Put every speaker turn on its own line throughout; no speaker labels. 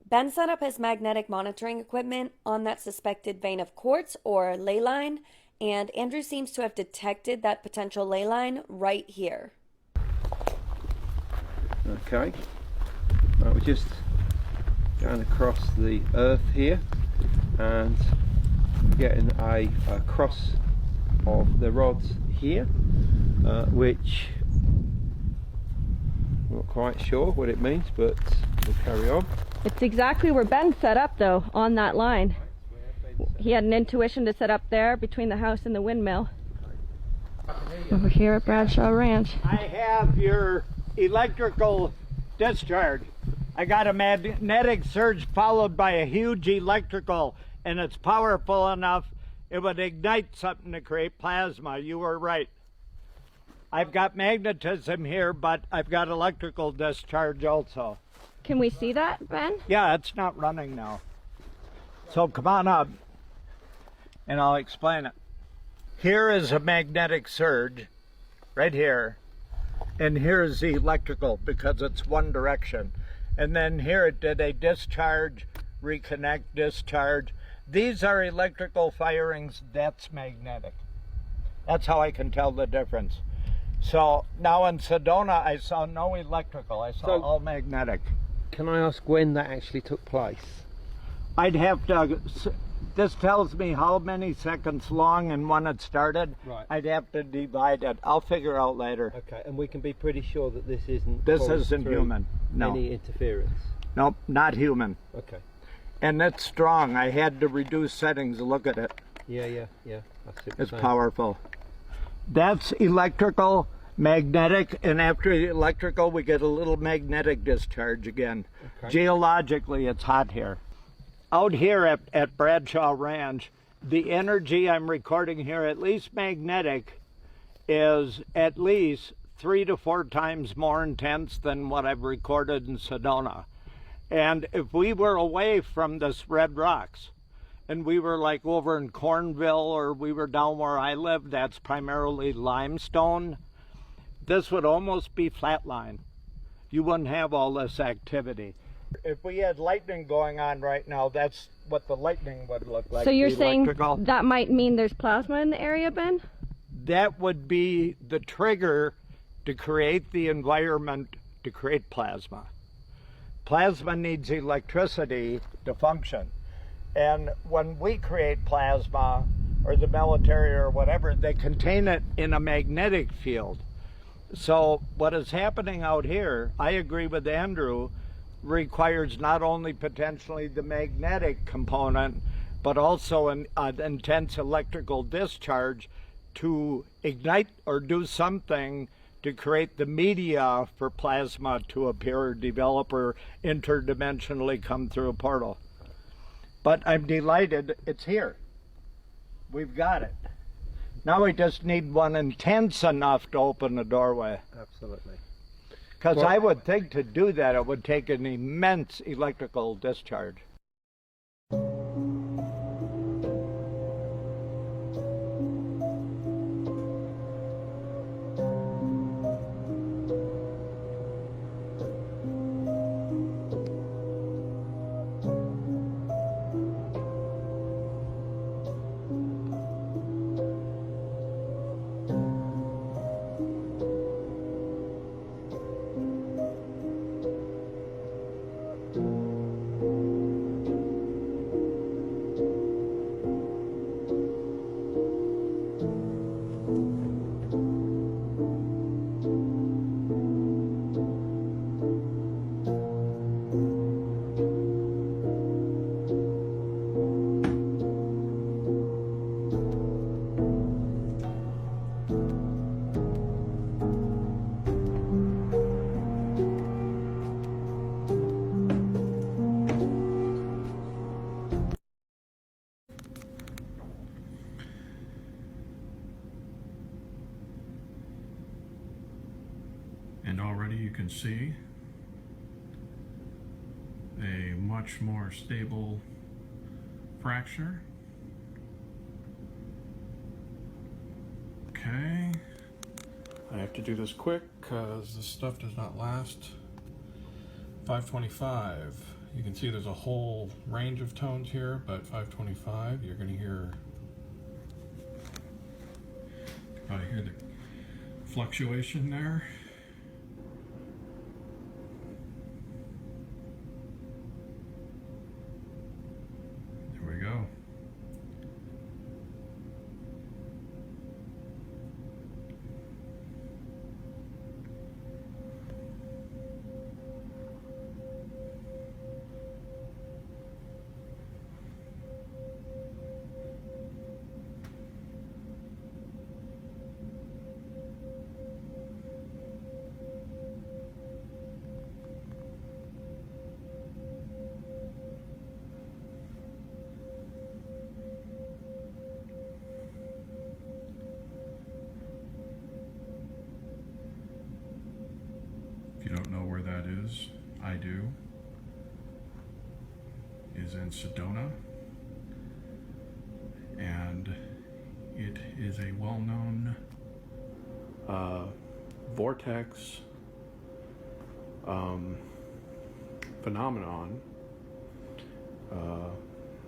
Ben set up his magnetic monitoring equipment on that suspected vein of quartz or ley line, and Andrew seems to have detected that potential ley line right here.
Okay, we're just going across the earth here and getting a cross of the rods here, which I'm not quite sure what it means, but we'll carry on.
It's exactly where Ben set up though, on that line. He had an intuition to set up there between the house and the windmill. Over here at Bradshaw Ranch.
I have your electrical discharge. I got a magnetic surge followed by a huge electrical, and it's powerful enough it would ignite something to create plasma. You were right. I've got magnetism here, but I've got electrical discharge also.
Can we see that, Ben?
Yeah, it's not running now. So come on up and I'll explain it. Here is a magnetic surge right here, and here is the electrical because it's one direction. And then here it did a discharge, reconnect, discharge. These are electrical firings, that's magnetic. That's how I can tell the difference. So now in Sedona I saw no electrical, I saw all magnetic.
Can I ask when that actually took place?
I'd have to, this tells me how many seconds long and when it started.
Right.
I'd have to divide it. I'll figure out later.
Okay, and we can be pretty sure that this isn't
Human. No.
Any interference?
Nope, not human.
Okay.
And it's strong. I had to reduce settings. Look at it.
Yeah.
It's powerful. That's electrical, magnetic, and after the electrical we get a little magnetic discharge again. Okay. Geologically it's hot here. Out here at Bradshaw Ranch, the energy I'm recording here, at least magnetic, is at least 3 to 4 times more intense than what I've recorded in Sedona. And if we were away from this red rocks, and we were like over in Cornville, or we were down where I live, that's primarily limestone, this would almost be flatline. You wouldn't have all this activity. If we had lightning going on right now, that's what the lightning would look like.
So you're saying that might mean there's plasma in the area, Ben?
That would be the trigger to create the environment to create plasma. Plasma needs electricity to function. And when we create plasma, or the military or whatever, they contain it in a magnetic field. So what is happening out here, I agree with Andrew, requires not only potentially the magnetic component, but also an intense electrical discharge to ignite or do something to create the media for plasma to appear or develop or interdimensionally come through a portal. But I'm delighted it's here. We've got it. Now we just need one intense enough to open the doorway.
Absolutely.
Because I would think to do that it would take an immense electrical discharge.
And already you can see a much more stable fracture. Okay, I have to do this quick because this stuff does not last. 525, You can see there's a whole range of tones here, but 525, you're going to hear, probably hear the fluctuation there. There we go. If you don't know where that is, I do. Is in Sedona, and it is a well-known vortex phenomenon.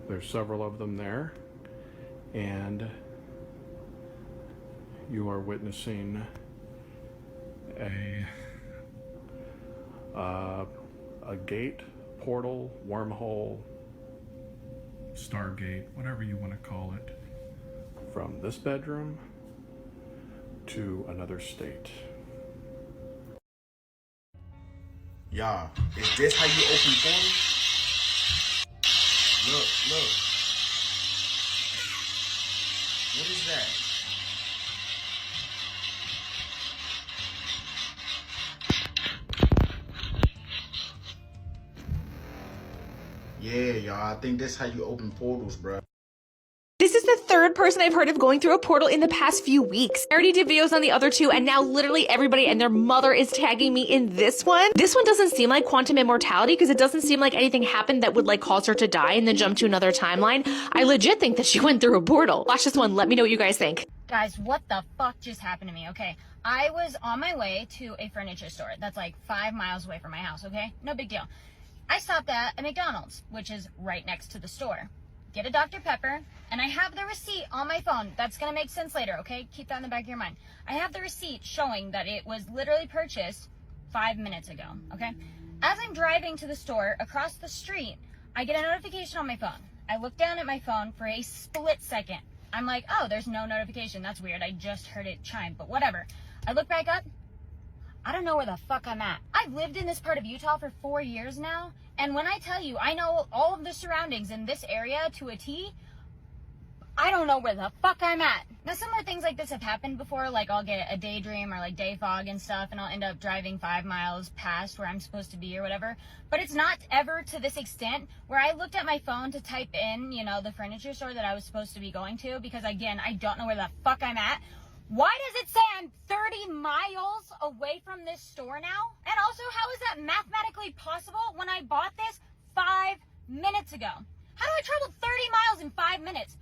There's several of them there, and you are witnessing a gate, portal, wormhole, stargate, whatever you want to call it, from this bedroom to another state.
Y'all, is this how you open portals? Look. What is that? Yeah, y'all, I think this how you open portals, bro.
This is the third person I've heard of going through a portal in the past few weeks. I already did videos on the other two, and now literally everybody and their mother is tagging me in this one. This one doesn't seem like quantum immortality because it doesn't seem like anything happened that would like cause her to die and then jump to another timeline. I legit think that she went through a portal. Watch this one. Let me know what you guys think.
Guys, what the fuck just happened to me? Okay, I was on my way to a furniture store that's like 5 miles away from my house, okay? No big deal. I stopped at a McDonald's, which is right next to the store. Get a Dr. Pepper, and I have the receipt on my phone. That's gonna make sense later, okay? Keep that in the back of your mind. I have the receipt showing that it was literally purchased 5 minutes ago, okay? As I'm driving to the store across the street, I get a notification on my phone. I look down at my phone for a split second. I'm like, oh, there's no notification. That's weird. I just heard it chime, but whatever. I look back up. I don't know where the fuck I'm at. I've lived in this part of Utah for 4 years now, and when I tell you I know all of the surroundings in this area to a T, I don't know where the fuck I'm at. Now, similar things like this have happened before, like I'll get a daydream or like day fog and stuff, and I'll end up driving 5 miles past where I'm supposed to be or whatever, but it's not ever to this extent where I looked at my phone to type in, you know, the furniture store that I was supposed to be going to, because again, I don't know where the fuck I'm at. Why does it say I'm 30 miles away from this store now? And also, how is that mathematically possible when I bought this 5 minutes ago? How do I travel 30 miles in 5 minutes?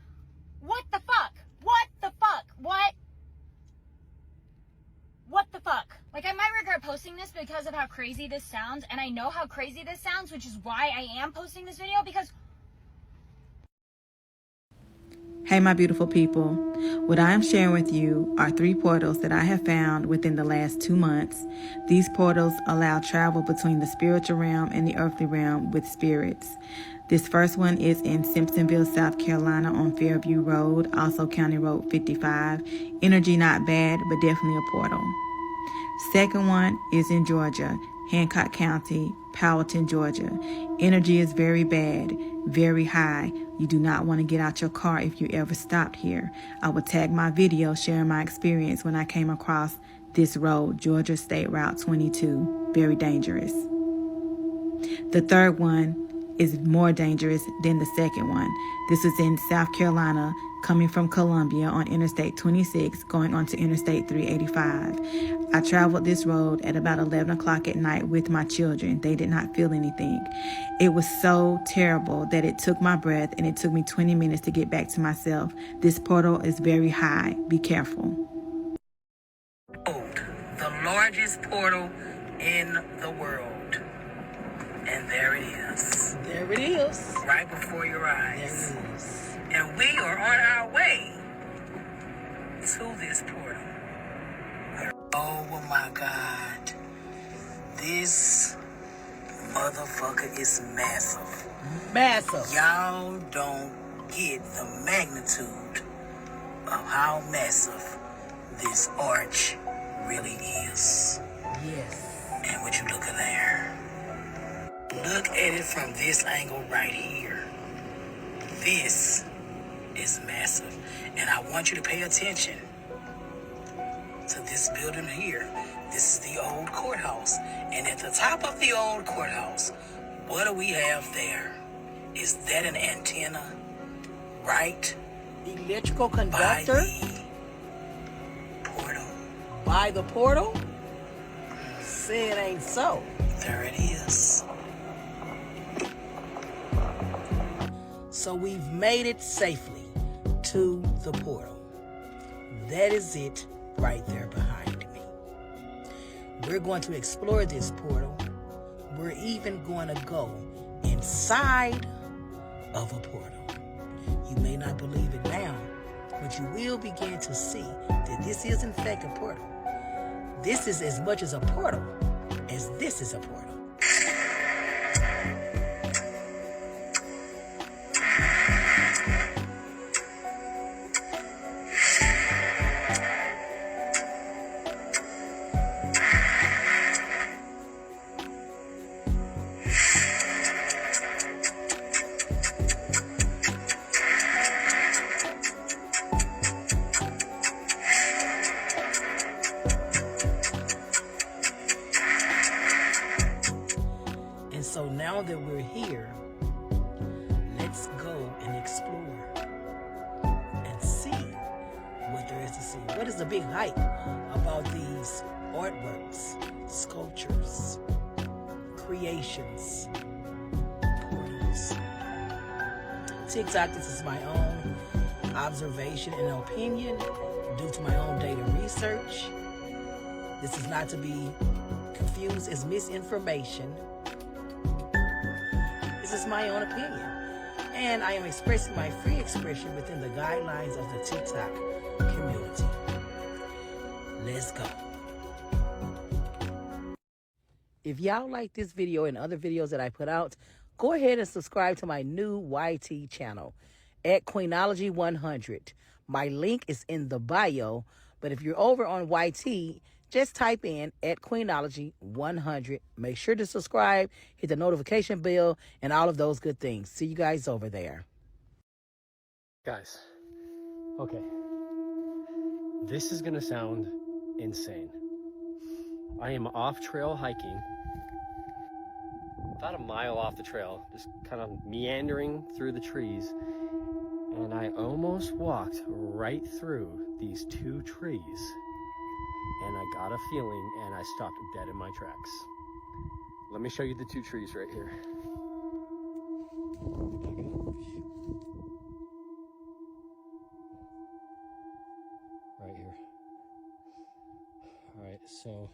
What the fuck? What the fuck? What the fuck? Like, I might regret posting this because of how crazy this sounds, and I know how crazy this sounds, which is why I am posting this video, because...
Hey my beautiful people, what I am sharing with you are 3 portals that I have found within the last 2 months. These portals allow travel between the spiritual realm and the earthly realm with spirits. This first one is in Simpsonville, South Carolina on Fairview Road, also County Road 55. Energy not bad, but definitely a portal. Second one is in Georgia, Hancock County, Powellton, Georgia. Energy is very bad, very high. You do not want to get out your car if you ever stopped here. I will tag my video sharing my experience when I came across this road, Georgia State Route 22. Very dangerous. The third one is more dangerous than the second one. This is in South Carolina, coming from Columbia on Interstate 26, going onto Interstate 385. I traveled this road at about 11 o'clock at night with my children. They did not feel anything. It was so terrible that it took my breath, and it took me 20 minutes to get back to myself. This portal is very high. Be careful.
The largest portal in the world. And there it is.
There it is.
Right before your eyes.
There it is.
And we are on our way to this portal. Oh my God. This motherfucker is massive.
Massive.
Y'all don't get the magnitude of how massive this arch really is.
Yes.
And would you look at there? Look at it from this angle right here. This is massive. And I want you to pay attention to this building here. This is the old courthouse. And at the top of the old courthouse, what do we have there? Is that an antenna? Right?
Electrical conductor?
By the portal.
By the portal? Say it ain't so.
There it is.
So we've made it safely to the portal. That is it right there behind me. We're going to explore this portal. We're even going to go inside of a portal. You may not believe it now, but you will begin to see that this is in fact a portal. This is as much as a portal as this is a portal. So now that we're here, let's go and explore and see what there is to see. What is the big hype about these artworks, sculptures, creations, portals? TikTok, this is my own observation and opinion due to my own data research. This is not to be confused as misinformation. This is my own opinion, and I am expressing my free expression within the guidelines of the TikTok community. Let's go. If y'all like this video and other videos that I put out, go ahead and subscribe to my new YT channel at Queenology100. My link is in the bio, but if you're over on YT, just type in at Queenology100. Make sure to subscribe, hit the notification bell, and all of those good things. See you guys over there.
Guys, okay. This is gonna sound insane. I am off trail hiking, about a mile off the trail, just kind of meandering through the trees, and I almost walked right through these two trees. And I got a feeling, and I stopped dead in my tracks. Let me show you the two trees right here. Right here. All right, so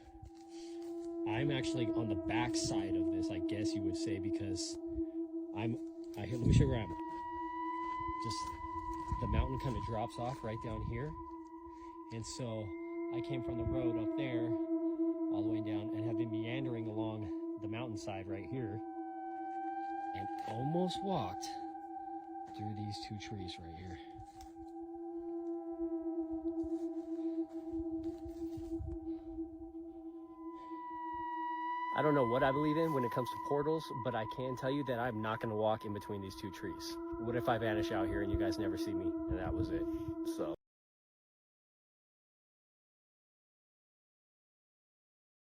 I'm actually on the back side of this, I guess you would say, because let me show you where I'm at. Just the mountain kind of drops off right down here, and so I came from the road up there all the way down and have been meandering along the mountainside right here and almost walked through these two trees right here. I don't know what I believe in when it comes to portals, but I can tell you that I'm not going to walk in between these two trees. What if I vanish out here and you guys never see me? And that was it. So